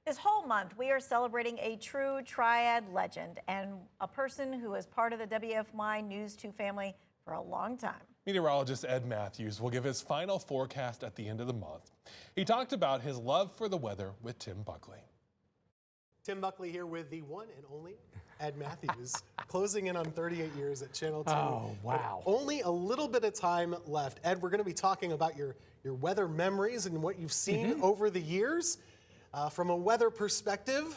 This whole month, we are celebrating a true triad legend and a person who is part of the WFMY News 2 family for a long time. Meteorologist Ed Matthews will give his final forecast at the end of the month. He talked about his love for the weather with Tim Buckley. Tim Buckley here with the one and only Ed Matthews, closing in on 38 years at Channel 2. Oh, wow. But only a little bit of time left. Ed, we're going to be talking about your weather memories and what you've seen over the years. From a weather perspective,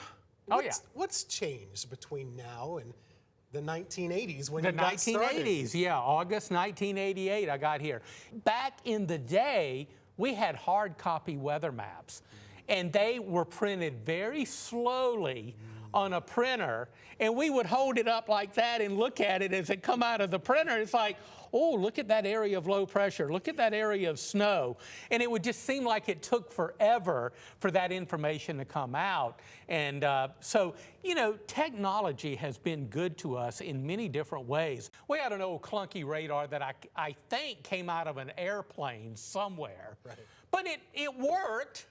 what's changed between now and the 1980s when you got started? The 1980s, yeah, August 1988 I got here. Back in the day, we had hard copy weather maps, and they were printed very slowly on a printer, and we would hold it up like that and look at it as it come out of the printer. It's like, oh, look at that area of low pressure. Look at that area of snow. And it would just seem like it took forever for that information to come out. And so, you know, technology has been good to us in many different ways. We had an old clunky radar that I think came out of an airplane somewhere. Right. But it worked.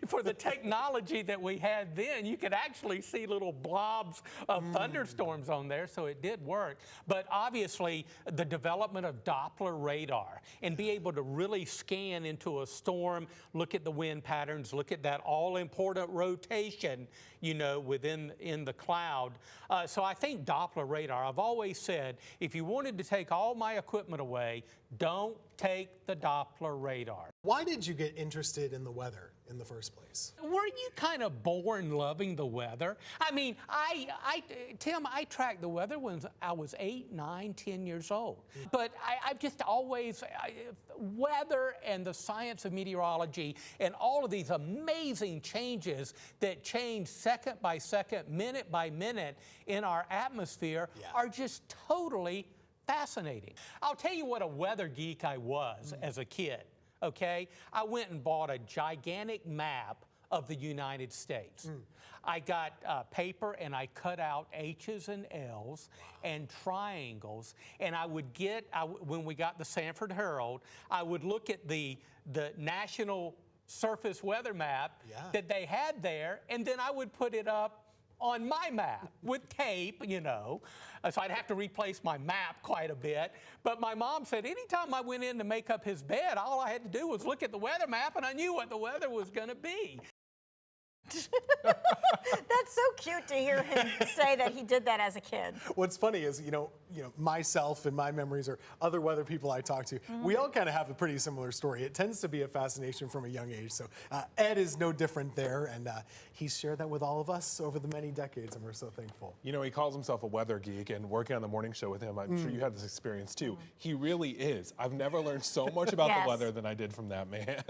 For the technology that we had then, you could actually see little blobs of thunderstorms on there, so it did work. But obviously, the development of Doppler radar and be able to really scan into a storm, look at the wind patterns, look at that all-important rotation, you know, in the cloud. So I think Doppler radar, I've always said, if you wanted to take all my equipment away, don't take the Doppler radar. Why did you get interested in the weather in the first place? Were you kind of born loving the weather? I mean, Tim, I tracked the weather when I was 8, 9, 10 years old. But I've just always, weather and the science of meteorology and all of these amazing changes that change second by second, minute by minute in our atmosphere are just totally fascinating. I'll tell you what a weather geek I was as a kid. Okay, I went and bought a gigantic map of the United States. I got paper and I cut out H's and L's and triangles, and I would get, when we got the Sanford Herald, I would look at the national surface weather map that they had there, and then I would put it up on my map with tape, you know. So I'd have to replace my map quite a bit. But my mom said anytime I went in to make up his bed, all I had to do was look at the weather map and I knew what the weather was going to be. That's so cute to hear him say that he did that as a kid. What's funny is, you know, myself and my memories or other weather people I talk to, we all kind of have a pretty similar story. It tends to be a fascination from a young age. So Ed is no different there, and he's shared that with all of us over the many decades, and we're so thankful. You know, he calls himself a weather geek, and working on the morning show with him, I'm sure you had this experience too. He really is. I've never learned so much about the weather than I did from that man.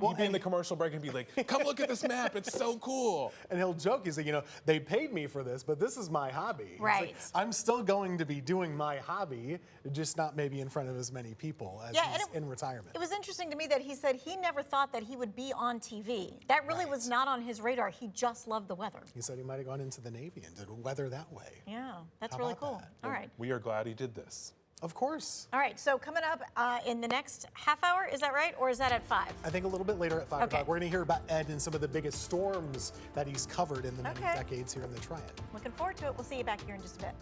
Well, he'd be in the commercial break and be like, come look at this map, it's so cool. And he'll joke, he's like, you know, they paid me for this, but this is my hobby. Right. Like, I'm still going to be doing my hobby, just not maybe in front of as many people as he's in retirement. It was interesting to me that he said he never thought that he would be on TV. That really was not on his radar. He just loved the weather. He said he might have gone into the Navy and did weather that way. Yeah, that's How really about cool. that? All right. We are glad he did this. Of course. All right, so coming up in the next half hour, is that right? Or is that at 5? I think a little bit later at 5 o'clock. We're going to hear about Ed and some of the biggest storms that he's covered in the many decades here in the Triad. Looking forward to it. We'll see you back here in just a bit.